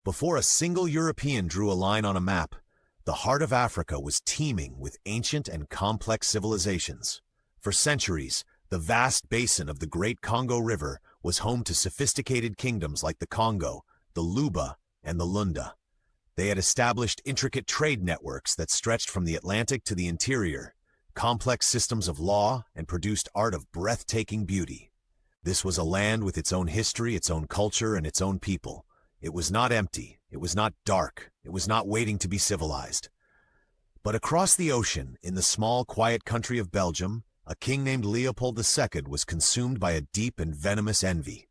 Before a single European drew a line on a map, the heart of Africa was teeming with ancient and complex civilizations. For centuries, the vast basin of the Great Congo River was home to sophisticated kingdoms like the Congo, the Luba, and the Lunda. They had established intricate trade networks that stretched from the Atlantic to the interior, complex systems of law, and produced art of breathtaking beauty. This was a land with its own history, its own culture, and its own people. It was not empty, it was not dark, it was not waiting to be civilized. But across the ocean, in the small, quiet country of Belgium, a king named Leopold II was consumed by a deep and venomous envy.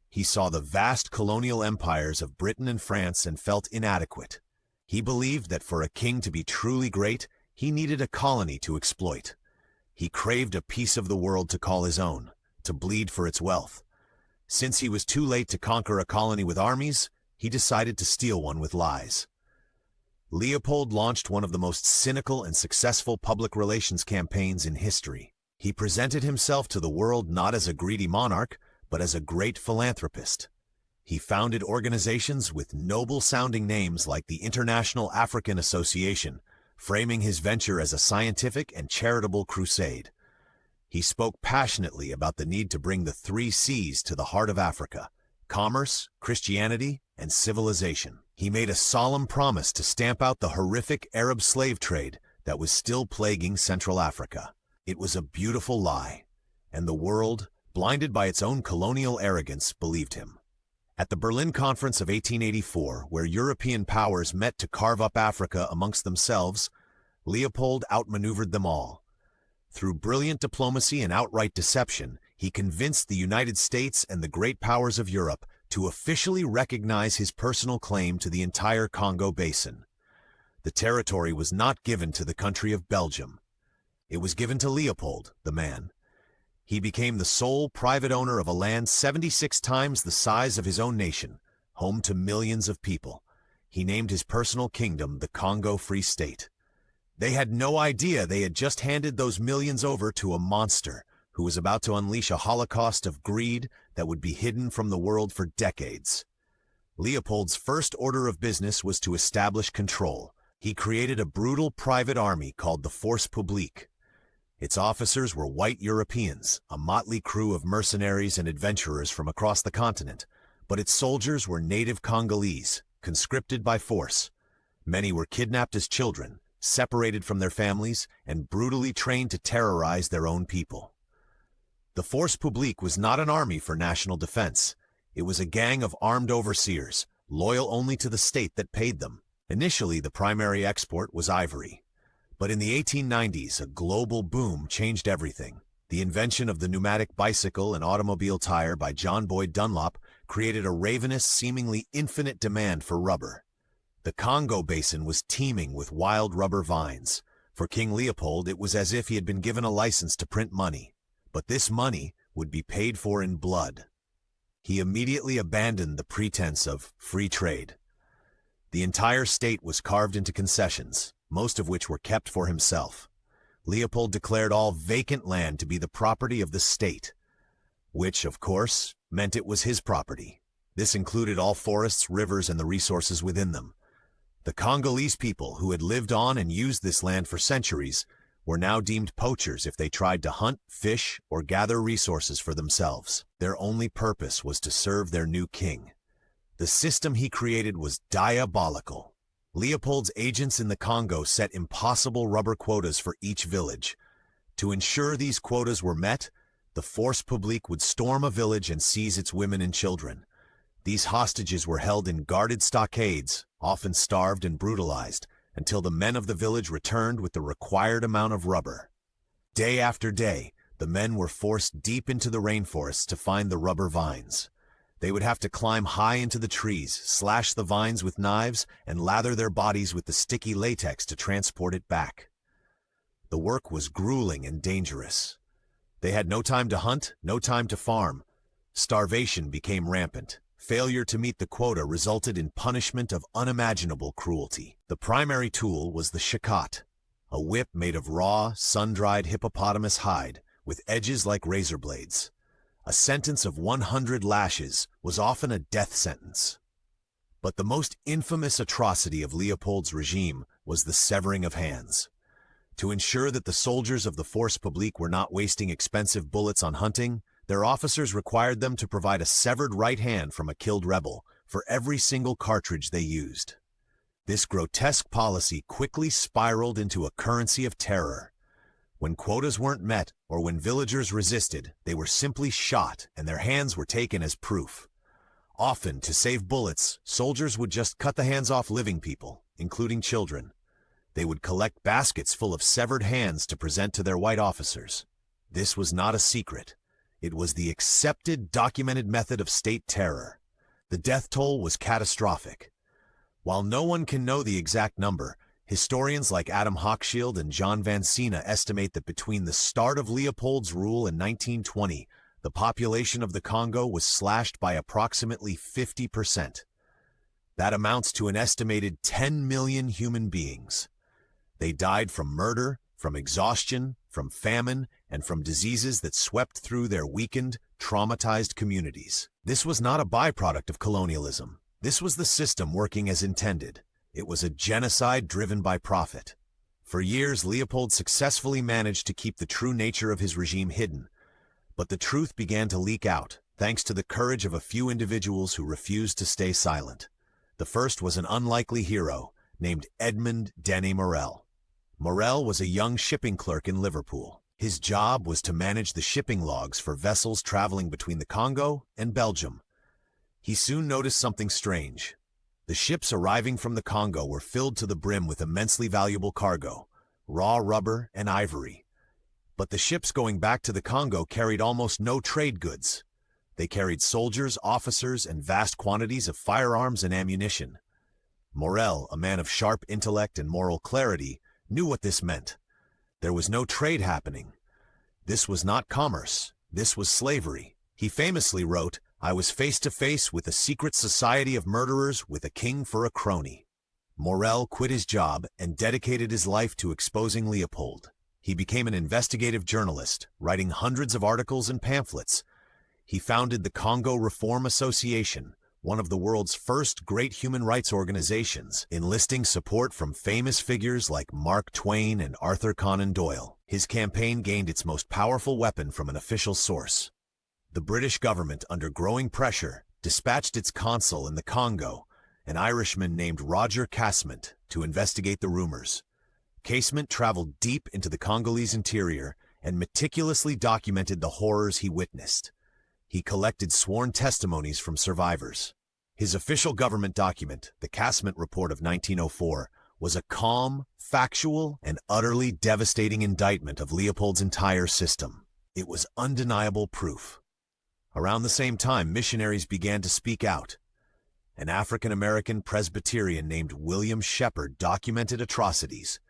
He saw the vast colonial empires of Britain and France and felt inadequate. He believed that for a king to be truly great, he needed a colony to exploit. He craved a piece of the world to call his own, to bleed for its wealth. Since he was too late to conquer a colony with armies, he decided to steal one with lies. Leopold launched one of the most cynical and successful public relations campaigns in history. He presented himself to the world not as a greedy monarch, but as a great philanthropist. He founded organizations with noble-sounding names like the International African Association, framing his venture as a scientific and charitable crusade. He spoke passionately about the need to bring the 3 C's to the heart of Africa: commerce, Christianity, and civilization. He made a solemn promise to stamp out the horrific Arab slave trade that was still plaguing Central Africa. It was a beautiful lie, and the world, blinded by its own colonial arrogance, believed him. At the Berlin Conference of 1884, where European powers met to carve up Africa amongst themselves, Leopold outmaneuvered them all. Through brilliant diplomacy and outright deception, he convinced the United States and the great powers of Europe to officially recognize his personal claim to the entire Congo Basin. The territory was not given to the country of Belgium. It was given to Leopold, the man. He became the sole private owner of a land 76 times the size of his own nation, home to millions of people. He named his personal kingdom the Congo Free State. They had no idea they had just handed those millions over to a monster who was about to unleash a holocaust of greed that would be hidden from the world for decades. Leopold's first order of business was to establish control. He created a brutal private army called the Force Publique. Its officers were white Europeans, a motley crew of mercenaries and adventurers from across the continent, but its soldiers were native Congolese, conscripted by force. Many were kidnapped as children, separated from their families, and brutally trained to terrorize their own people. The Force Publique was not an army for national defense. It was a gang of armed overseers, loyal only to the state that paid them. Initially, the primary export was ivory. But in the 1890s, a global boom changed everything. The invention of the pneumatic bicycle and automobile tire by John Boyd Dunlop created a ravenous, seemingly infinite demand for rubber. The Congo Basin was teeming with wild rubber vines. For King Leopold, it was as if he had been given a license to print money. But this money would be paid for in blood. He immediately abandoned the pretense of free trade. The entire state was carved into concessions, most of which were kept for himself. Leopold declared all vacant land to be the property of the state, which, of course, meant it was his property. This included all forests, rivers, and the resources within them. The Congolese people, who had lived on and used this land for centuries, were now deemed poachers if they tried to hunt, fish, or gather resources for themselves. Their only purpose was to serve their new king. The system he created was diabolical. Leopold's agents in the Congo set impossible rubber quotas for each village. To ensure these quotas were met, the Force Publique would storm a village and seize its women and children. These hostages were held in guarded stockades, often starved and brutalized, until the men of the village returned with the required amount of rubber. Day after day, the men were forced deep into the rainforests to find the rubber vines. They would have to climb high into the trees, slash the vines with knives, and lather their bodies with the sticky latex to transport it back. The work was grueling and dangerous. They had no time to hunt, no time to farm. Starvation became rampant. Failure to meet the quota resulted in punishment of unimaginable cruelty. The primary tool was the shakot, a whip made of raw, sun-dried hippopotamus hide with edges like razor blades. A sentence of 100 lashes was often a death sentence. But the most infamous atrocity of Leopold's regime was the severing of hands. To ensure that the soldiers of the Force Publique were not wasting expensive bullets on hunting, their officers required them to provide a severed right hand from a killed rebel for every single cartridge they used. This grotesque policy quickly spiraled into a currency of terror. When quotas weren't met, or when villagers resisted, they were simply shot and their hands were taken as proof. Often, to save bullets, soldiers would just cut the hands off living people, including children. They would collect baskets full of severed hands to present to their white officers. This was not a secret. It was the accepted, documented method of state terror. The death toll was catastrophic. While no one can know the exact number, historians like Adam Hochschild and John Van Sina estimate that between the start of Leopold's rule in 1920, the population of the Congo was slashed by approximately 50%. That amounts to an estimated 10 million human beings. They died from murder, from exhaustion, from famine, and from diseases that swept through their weakened, traumatized communities. This was not a byproduct of colonialism. This was the system working as intended. It was a genocide driven by profit. For years, Leopold successfully managed to keep the true nature of his regime hidden. But the truth began to leak out, thanks to the courage of a few individuals who refused to stay silent. The first was an unlikely hero, named Edmond Denis Morel. Morel was a young shipping clerk in Liverpool. His job was to manage the shipping logs for vessels traveling between the Congo and Belgium. He soon noticed something strange. The ships arriving from the Congo were filled to the brim with immensely valuable cargo, raw rubber and ivory. But the ships going back to the Congo carried almost no trade goods. They carried soldiers, officers, and vast quantities of firearms and ammunition. Morel, a man of sharp intellect and moral clarity, knew what this meant. There was no trade happening. This was not commerce. This was slavery. He famously wrote, "I was face to face with a secret society of murderers with a king for a crony." Morel quit his job and dedicated his life to exposing Leopold. He became an investigative journalist, writing hundreds of articles and pamphlets. He founded the Congo Reform Association, one of the world's first great human rights organizations, enlisting support from famous figures like Mark Twain and Arthur Conan Doyle. His campaign gained its most powerful weapon from an official source. The British government, under growing pressure, dispatched its consul in the Congo, an Irishman named Roger Casement, to investigate the rumors. Casement traveled deep into the Congolese interior and meticulously documented the horrors he witnessed. He collected sworn testimonies from survivors. His official government document, the Casement Report of 1904, was a calm, factual, and utterly devastating indictment of Leopold's entire system. It was undeniable proof. Around the same time, missionaries began to speak out. An African-American Presbyterian named William Shepherd documented atrocities,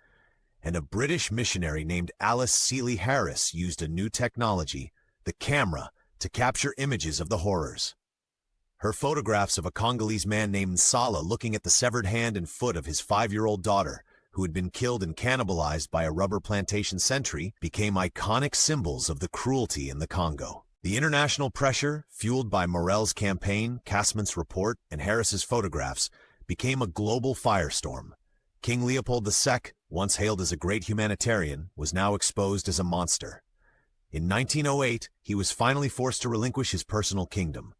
and a British missionary named Alice Seeley Harris used a new technology, the camera, to capture images of the horrors. Her photographs of a Congolese man named Sala looking at the severed hand and foot of his 5-year-old daughter, who had been killed and cannibalized by a rubber plantation sentry, became iconic symbols of the cruelty in the Congo. The international pressure, fueled by Morel's campaign, Casment's report, and Harris's photographs, became a global firestorm. King Leopold II, once hailed as a great humanitarian, was now exposed as a monster. In 1908, he was finally forced to relinquish his personal kingdom.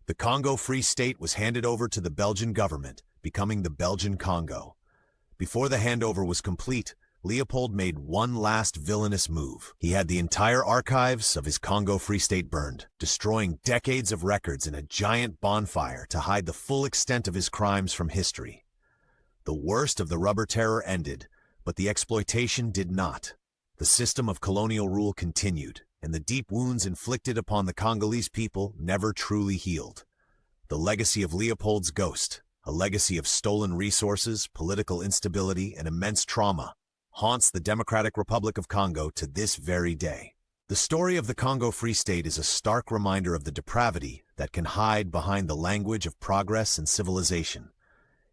The Congo Free State was handed over to the Belgian government, becoming the Belgian Congo. Before the handover was complete, Leopold made one last villainous move. He had the entire archives of his Congo Free State burned, destroying decades of records in a giant bonfire to hide the full extent of his crimes from history. The worst of the rubber terror ended, but the exploitation did not. The system of colonial rule continued, and the deep wounds inflicted upon the Congolese people never truly healed. The legacy of Leopold's ghost, a legacy of stolen resources, political instability, and immense trauma, haunts the Democratic Republic of Congo to this very day. The story of the Congo Free State is a stark reminder of the depravity that can hide behind the language of progress and civilization.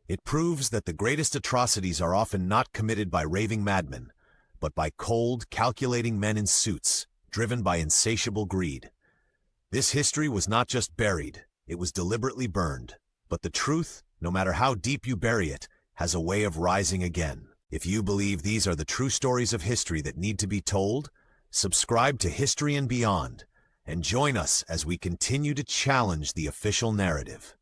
It proves that the greatest atrocities are often not committed by raving madmen, but by cold, calculating men in suits, driven by insatiable greed. This history was not just buried, it was deliberately burned. But the truth, no matter how deep you bury it, has a way of rising again. If you believe these are the true stories of history that need to be told, subscribe to History and Beyond, and join us as we continue to challenge the official narrative.